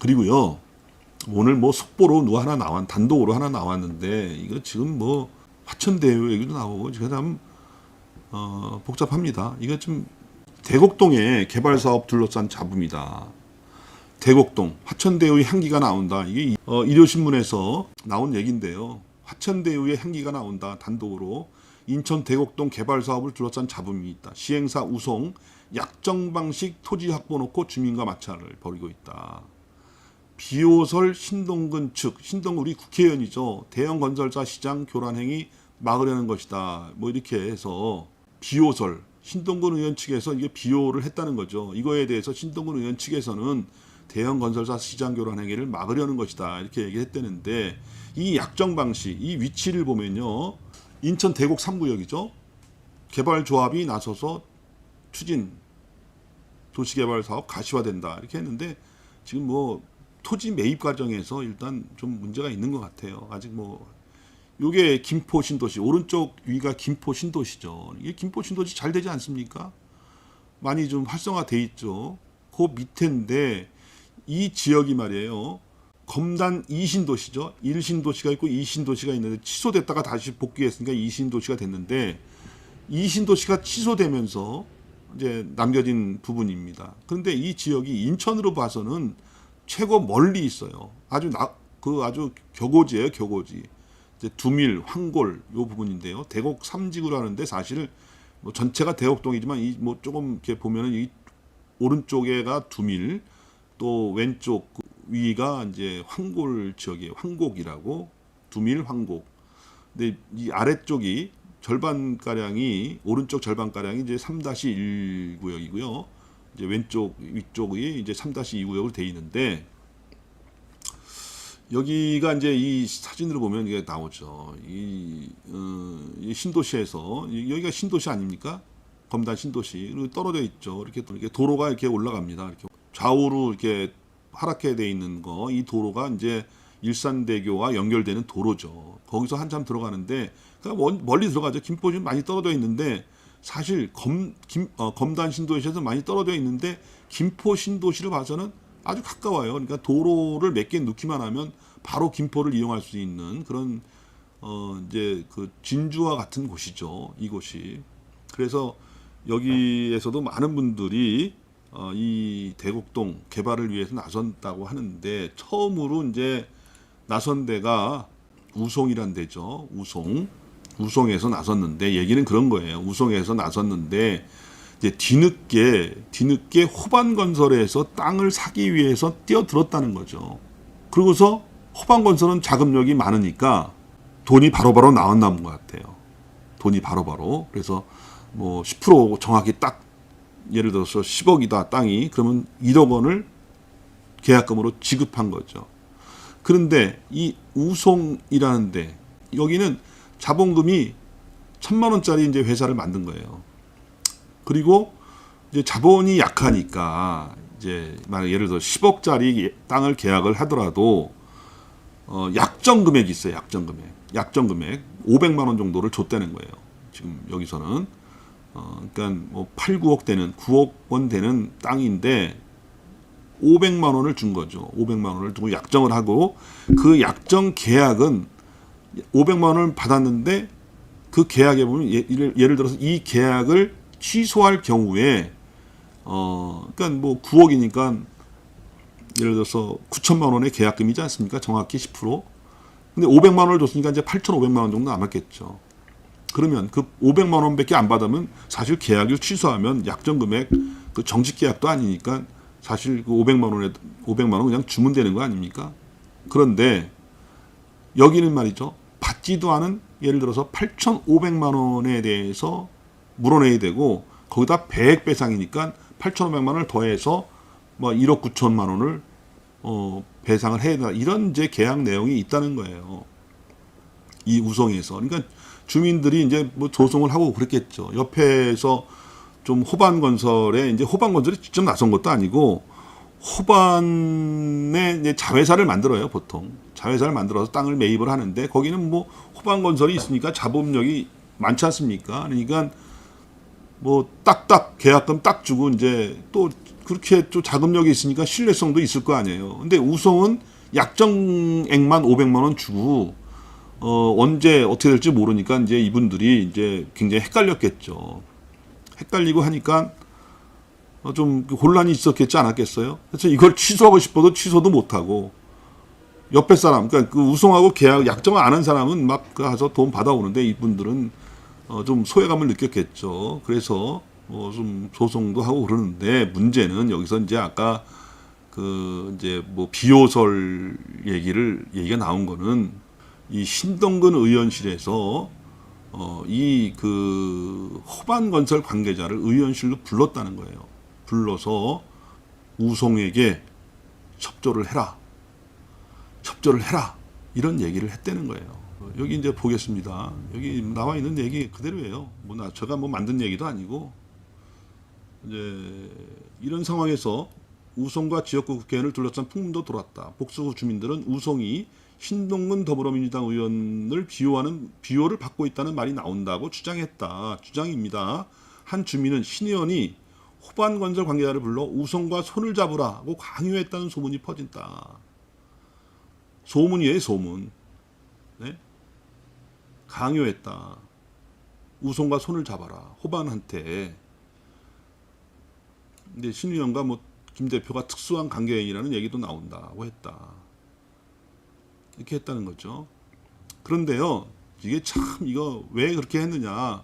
그리고요, 오늘 뭐 속보로 누가 하나 단독으로 하나 나왔는데, 이거 지금 뭐 화천대유 얘기도 나오고, 지금 참, 복잡합니다. 이거 좀, 대곡동의 개발 사업 둘러싼 잡음이다. 대곡동, 화천대유의 향기가 나온다. 이게, 일요신문에서 나온 얘기인데요. 화천대유의 향기가 나온다. 단독으로. 인천 대곡동 개발 사업을 둘러싼 잡음이 있다. 시행사 우송, 약정 방식 토지 확보 놓고 주민과 마찰을 벌이고 있다. 비오설 신동근 측, 신동근 우리 국회의원이죠. 대형 건설사 시장 교란 행위 막으려는 것이다. 뭐 이렇게 해서 비오설, 신동근 의원 측에서 이게 비호를 했다는 거죠. 이거에 대해서 신동근 의원 측에서는 대형 건설사 시장 교란 행위를 막으려는 것이다. 이렇게 얘기했다는데, 이 약정 방식, 이 위치를 보면요. 인천 대곡 3구역이죠. 개발조합이 나서서 추진 도시개발 사업 가시화된다. 이렇게 했는데, 지금 뭐 토지 매입 과정에서 일단 좀 문제가 있는 것 같아요. 아직 뭐 요게 김포 신도시, 오른쪽 위가 김포 신도시죠. 이게 김포 신도시 잘 되지 않습니까? 많이 좀 활성화돼 있죠. 그 밑인데 이 지역이 말이에요. 검단 2신도시죠. 1신도시가 있고 2신도시가 있는데 취소됐다가 다시 복귀했으니까 2신도시가 됐는데, 2신도시가 취소되면서 이제 남겨진 부분입니다. 그런데 이 지역이 인천으로 봐서는 최고 멀리 있어요. 아주 격오지예요, 격오지. 이제 두밀, 황골 요 부분인데요. 대곡 3지구라는데 사실 뭐 전체가 대곡동이지만 이 뭐 조금 이렇게 보면은 이 오른쪽에가 두밀, 또 왼쪽 위가 이제 황골 지역이에요. 황곡이라고, 두밀, 황곡. 근데 이 아래쪽이 절반 가량이, 오른쪽 절반 가량이 이제 3-1 구역이고요. 이제 왼쪽 위쪽이 이제 3-2 구역으로 돼 있는데, 여기가 이제 이 사진으로 보면 이게 나오죠. 이 신도시에서, 여기가 신도시 아닙니까? 검단 신도시. 그리고 떨어져 있죠. 이렇게 도로가 이렇게 올라갑니다. 이렇게 좌우로 이렇게 하락해 돼 있는 거, 이 도로가 이제 일산대교와 연결되는 도로죠. 거기서 한참 들어가는데, 그러니까 멀리 들어가죠. 김포시는 많이 떨어져 있는데, 사실 검단 신도시에서 많이 떨어져 있는데, 김포 신도시를 봐서는 아주 가까워요. 그러니까 도로를 몇 개 넣기만 하면 바로 김포를 이용할 수 있는 그런 이제 그 진주와 같은 곳이죠. 이곳이. 그래서 여기에서도 많은 분들이 이 대곡동 개발을 위해서 나선다고 하는데, 처음으로 이제 나선 데가 우송이란 데죠. 우송에서 나섰는데, 얘기는 그런 거예요. 우송에서 나섰는데 이제 뒤늦게 호반건설에서 땅을 사기 위해서 뛰어들었다는 거죠. 그러고서 호반건설은 자금력이 많으니까 돈이 바로바로 나왔나 본 것 같아요. 돈이 바로바로. 그래서 뭐 10% 정확히 딱, 예를 들어서 10억이다 땅이, 그러면 1억 원을 계약금으로 지급한 거죠. 그런데 이 우송이라는데, 여기는 자본금이 1,000만 원짜리 이제 회사를 만든 거예요. 그리고 이제 자본이 약하니까, 이제 만약 예를 들어 10억짜리 땅을 계약을 하더라도 약정 금액이 있어요. 약정 금액 500만 원 정도를 줬다는 거예요. 지금 여기서는 그러니까 뭐 8, 9억 되는, 9억 원 되는 땅인데 500만 원을 준 거죠. 500만 원을 두고 약정을 하고, 그 약정 계약은 500만 원을 받았는데, 그 계약에 보면 예를 들어서 이 계약을 취소할 경우에 그러니까 뭐 9억이니까 예를 들어서 9천만 원의 계약금이지 않습니까? 정확히 10%. 근데 500만 원을 줬으니까 이제 8,500만 원 정도 남았겠죠. 그러면 그 500만 원밖에 안 받으면 사실 계약을 취소하면 약정 금액, 그 정식 계약도 아니니까 사실 그 500만 원 그냥 주면 되는 거 아닙니까? 그런데 여기는 말이죠. 받지도 않은, 예를 들어서 8,500만 원에 대해서 물어내야 되고, 거기다 배액 배상이니까 8,500만 원을 더해서 뭐 1억 9천만 원을 배상을 해야 된다. 이런 이제 계약 내용이 있다는 거예요. 이 우성에서. 그러니까 주민들이 이제 뭐 조성을 하고 그랬겠죠. 옆에서 좀 호반건설에, 이제 호반건설이 직접 나선 것도 아니고, 호반에 이제 자회사를 만들어요, 보통. 자회사를 만들어서 땅을 매입을 하는데, 거기는 뭐 호반건설이 있으니까 자본력이 많지 않습니까? 그러니까 뭐 딱딱 계약금 딱 주고, 이제 또 그렇게 또 자금력이 있으니까 신뢰성도 있을 거 아니에요. 근데 우성은 약정액만 500만 원 주고 언제 어떻게 될지 모르니까 이제 이분들이 이제 굉장히 헷갈렸겠죠. 헷갈리고 하니까 좀 혼란이 있었겠지 않았겠어요? 그래서 이걸 취소하고 싶어도 취소도 못하고 옆에 사람, 그러니까 그 우성하고 계약 약정을 안 한 사람은 막 가서 돈 받아오는데 이분들은 좀 소외감을 느꼈겠죠. 그래서 좀 소송도 하고 그러는데 문제는 여기서 이제 아까 그 이제 뭐 비호설 얘기가 나온 거는 이 신동근 의원실에서 이 그 호반건설 관계자를 의원실로 불렀다는 거예요. 불러서 우송에게 협조를 해라 이런 얘기를 했다는 거예요. 여기 이제 보겠습니다. 여기 나와 있는 얘기 그대로예요. 제가 만든 얘기도 아니고 이제 이런 상황에서 우송과 지역구 국회의원을 둘러싼 풍문도 돌았다. 복수 주민들은 우송이 신동근 더불어민주당 의원을 비호를 받고 있다는 말이 나온다고 주장했다. 주장입니다. 한 주민은 신 의원이 호반건설 관계자를 불러 우송과 손을 잡으라고 강요했다는 소문이 퍼진다. 소문이에요, 소문. 네? 강요했다. 우송과 손을 잡아라. 호반한테. 근데 신 의원과 김 대표가 특수한 관계인이라는 얘기도 나온다고 했다. 이렇게 했다는 거죠. 그런데요, 이게 참 이거 왜 그렇게 했느냐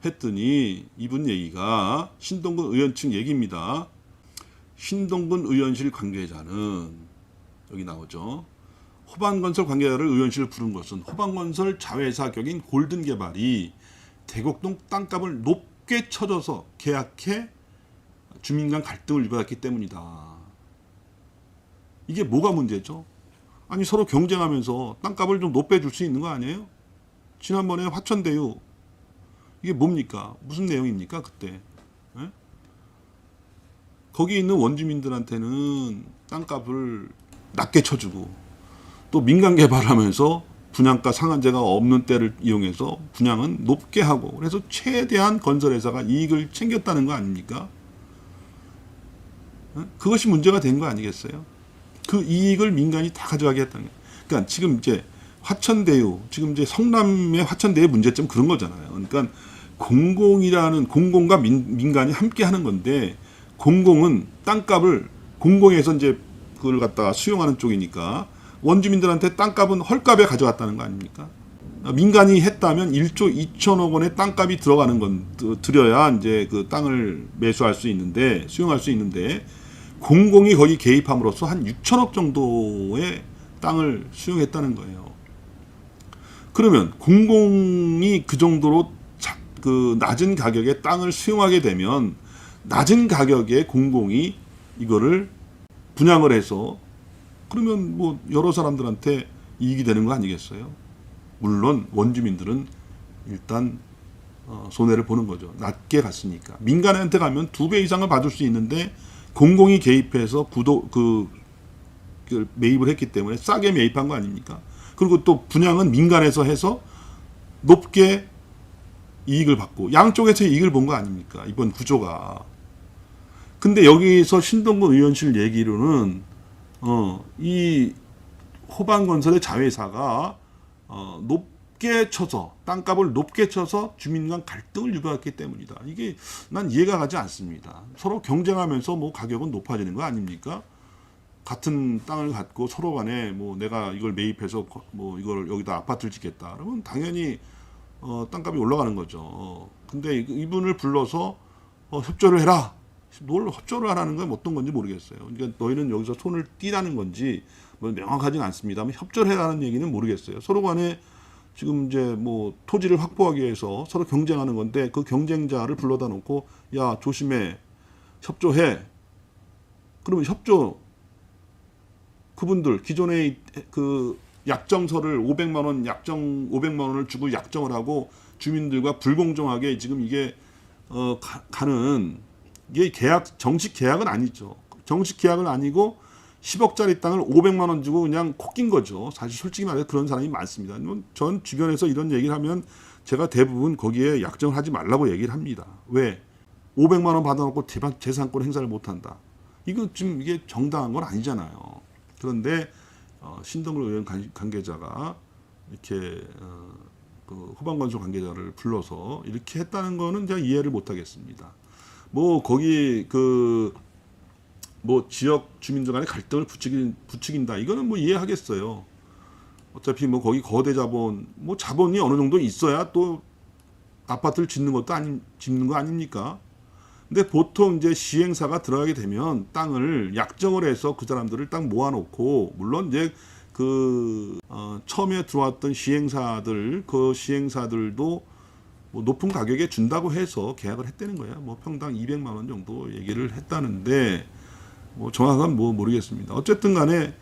했더니 이분 얘기가 신동근 의원 측 얘기입니다. 신동근 의원실 관계자는 여기 나오죠. 호반건설 관계자를 의원실을 부른 것은 호반건설 자회사 격인 골든개발이 대곡동 땅값을 높게 쳐줘서 계약해 주민 간 갈등을 유발했기 때문이다. 이게 뭐가 문제죠? 아니 서로 경쟁하면서 땅값을 좀 높게 줄 수 있는 거 아니에요? 지난번에 화천대유 이게 뭡니까? 무슨 내용입니까? 그때 에? 거기 있는 원주민들한테는 땅값을 낮게 쳐주고 또 민간 개발하면서 분양가 상한제가 없는 때를 이용해서 분양은 높게 하고 그래서 최대한 건설회사가 이익을 챙겼다는 거 아닙니까? 그것이 문제가 된 거 아니겠어요? 그 이익을 민간이 다 가져가게 했다는 거예요. 그러니까 지금 이제 화천대유, 지금 이제 성남의 화천대유 문제점 그런 거잖아요. 그러니까 공공과 민간이 함께 하는 건데 공공은 땅값을 공공에서 이제 그걸 갖다가 수용하는 쪽이니까 원주민들한테 땅값은 헐값에 가져갔다는 거 아닙니까? 민간이 했다면 1조 2천억 원의 땅값이 들어가는 건 들여야 이제 그 땅을 매수할 수 있는데 수용할 수 있는데 공공이 거기 개입함으로써 한 6천억 정도의 땅을 수용했다는 거예요. 그러면 공공이 그 정도로 그 낮은 가격에 땅을 수용하게 되면 낮은 가격에 공공이 이거를 분양을 해서 그러면 뭐 여러 사람들한테 이익이 되는 거 아니겠어요? 물론 원주민들은 일단 손해를 보는 거죠. 낮게 갔으니까. 민간한테 가면 2배 이상을 받을 수 있는데 공공이 개입해서 매입을 했기 때문에 싸게 매입한 거 아닙니까? 그리고 또 분양은 민간에서 해서 높게 이익을 받고 양쪽에서 이익을 본 거 아닙니까? 이번 구조가. 근데 여기서 신동근 의원실 얘기로는 이 호반건설의 자회사가 높게 쳐서 땅값을 높게 쳐서 주민 간 갈등을 유발했기 때문이다. 이게 난 이해가 가지 않습니다. 서로 경쟁하면서 뭐 가격은 높아지는 거 아닙니까? 같은 땅을 갖고 서로 간에 뭐 내가 이걸 매입해서 뭐 이걸 여기다 아파트를 짓겠다. 그러면 당연히 땅값이 올라가는 거죠. 근데 이분을 불러서 협조를 해라. 뭘 협조를 하라는 건 어떤 건지 모르겠어요. 그러니까 너희는 여기서 손을 띄라는 건지 뭐 명확하지는 않습니다만 협조를 해라는 얘기는 모르겠어요. 서로 간에 지금 이제 뭐 토지를 확보하기 위해서 서로 경쟁하는 건데 그 경쟁자를 불러다 놓고 야 조심해 협조해. 그러면 그분들 기존에 그 약정서를 500만 원 약정 500만 원을 주고 약정을 하고 주민들과 불공정하게 지금 이게 가는 이게 정식 계약은 아니죠. 정식 계약은 아니고 10억짜리 땅을 500만 원 주고 그냥 코 낀 거죠. 사실 솔직히 말해서 그런 사람이 많습니다. 전 주변에서 이런 얘기를 하면 제가 대부분 거기에 약정을 하지 말라고 얘기를 합니다. 왜? 500만 원 받아놓고 재산권 행사를 못한다. 이거 지금 이게 정당한 건 아니잖아요. 그런데 신동글 의원 관계자가 이렇게 그 후방건설 관계자를 불러서 이렇게 했다는 거는 제가 이해를 못 하겠습니다. 뭐 거기 그 뭐 지역 주민들 간의 갈등을 부추긴다 이거는 뭐 이해하겠어요. 어차피 뭐 거기 거대 자본 뭐 자본이 어느 정도 있어야 또 아파트를 짓는 것도 짓는 거 아닙니까? 근데 보통 이제 시행사가 들어가게 되면 땅을 약정을 해서 그 사람들을 딱 모아놓고, 물론 이제 그 처음에 들어왔던 시행사들, 그 시행사들도 뭐 높은 가격에 준다고 해서 계약을 했다는 거야. 뭐 평당 200만 원 정도 얘기를 했다는데 뭐 정확한 뭐 모르겠습니다. 어쨌든 간에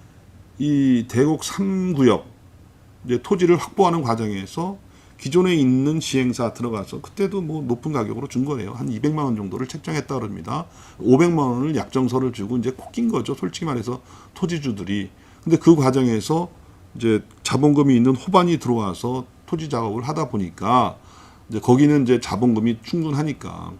이 대곡 3구역 이제 토지를 확보하는 과정에서 기존에 있는 시행사 들어가서 그때도 뭐 높은 가격으로 준 거예요. 한 200만 원 정도를 책정했다 그럽니다. 500만 원을 약정서를 주고 이제 콕낀 거죠. 솔직히 말해서 토지주들이. 근데 그 과정에서 이제 자본금이 있는 호반이 들어와서 토지 작업을 하다 보니까 이제 거기는 이제 자본금이 충분하니까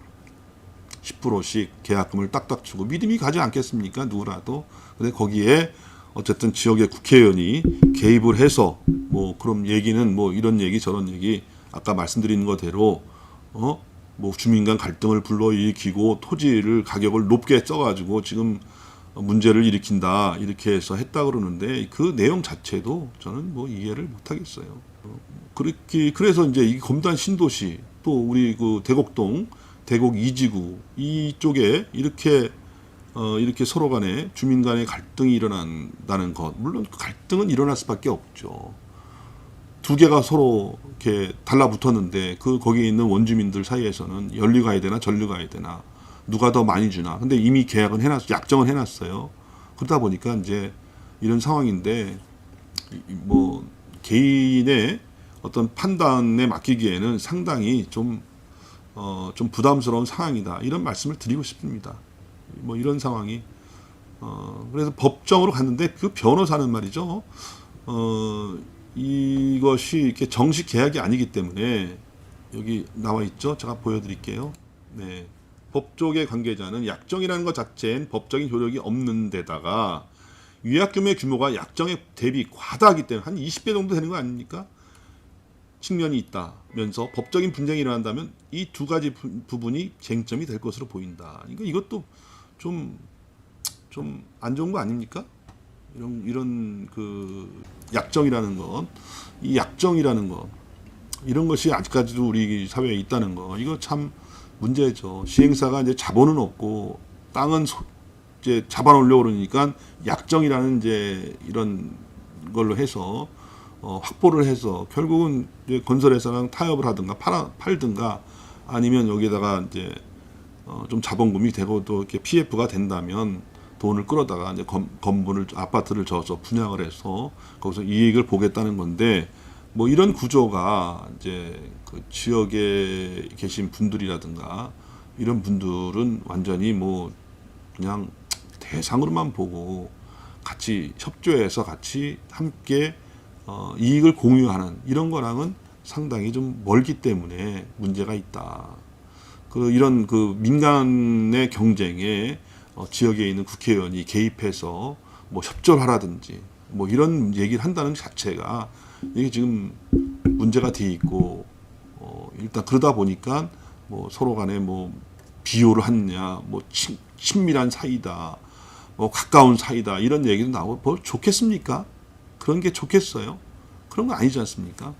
10%씩 계약금을 딱딱 주고 믿음이 가지 않겠습니까? 누구라도. 근데 거기에 어쨌든 지역의 국회의원이 개입을 해서 뭐 그럼 얘기는 뭐 이런 얘기 저런 얘기 아까 말씀드린 거대로 뭐 주민 간 갈등을 불러일으키고 토지를 가격을 높게 써가지고 지금 문제를 일으킨다 이렇게 해서 했다 그러는데 그 내용 자체도 저는 뭐 이해를 못 하겠어요. 그렇게 그래서 이제 이 검단 신도시 또 우리 그 대곡동 대곡 2지구 이쪽에 이렇게 서로 간에 주민 간의 갈등이 일어난다는 것. 물론 그 갈등은 일어날 수밖에 없죠. 두 개가 서로 이렇게 달라붙었는데 거기에 있는 원주민들 사이에서는 연리 가야 되나 전리 가야 되나 누가 더 많이 주나. 근데 이미 계약은 약정은 해놨어요. 그러다 보니까 이제 이런 상황인데 뭐 개인의 어떤 판단에 맡기기에는 상당히 좀 부담스러운 상황이다. 이런 말씀을 드리고 싶습니다. 뭐 이런 상황이 그래서 법정으로 갔는데 그 변호사는 말이죠. 이것이 이렇게 정식 계약이 아니기 때문에 여기 나와 있죠. 제가 보여드릴게요. 네. 법조계 관계자는 약정이라는 것 자체엔 법적인 효력이 없는 데다가 위약금의 규모가 약정에 대비 과다하기 때문에 한 20배 정도 되는 거 아닙니까? 측면이 있다면서 법적인 분쟁이 일어난다면 이 두 가지 부분이 쟁점이 될 것으로 보인다. 이것도 좀 안 좋은 거 아닙니까? 이런 그 약정이라는 것, 이 약정이라는 것, 이런 것이 아직까지도 우리 사회에 있다는 거, 이거 참 문제죠. 시행사가 이제 자본은 없고 땅은 이제 잡아놓으려고 그러니까 약정이라는 이제 이런 걸로 해서 확보를 해서 결국은 이제 건설회사랑 타협을 하든가 팔든가 아니면 여기다가 이제 좀 자본금이 되고 또 이렇게 PF가 된다면 돈을 끌어다가 이제 건물을 아파트를 져서 분양을 해서 거기서 이익을 보겠다는 건데 뭐 이런 구조가 이제 그 지역에 계신 분들이라든가 이런 분들은 완전히 뭐 그냥 대상으로만 보고 같이 협조해서 같이 함께 이익을 공유하는 이런 거랑은 상당히 좀 멀기 때문에 문제가 있다. 이런 그 민간의 경쟁에 지역에 있는 국회의원이 개입해서 뭐 협조를 하라든지 뭐 이런 얘기를 한다는 자체가 이게 지금 문제가 돼 있고 일단 그러다 보니까 뭐 서로 간에 뭐 비호를 하느냐 뭐 친밀한 사이다 뭐 가까운 사이다 이런 얘기도 나오고 뭐 좋겠습니까? 그런 게 좋겠어요? 그런 거 아니지 않습니까?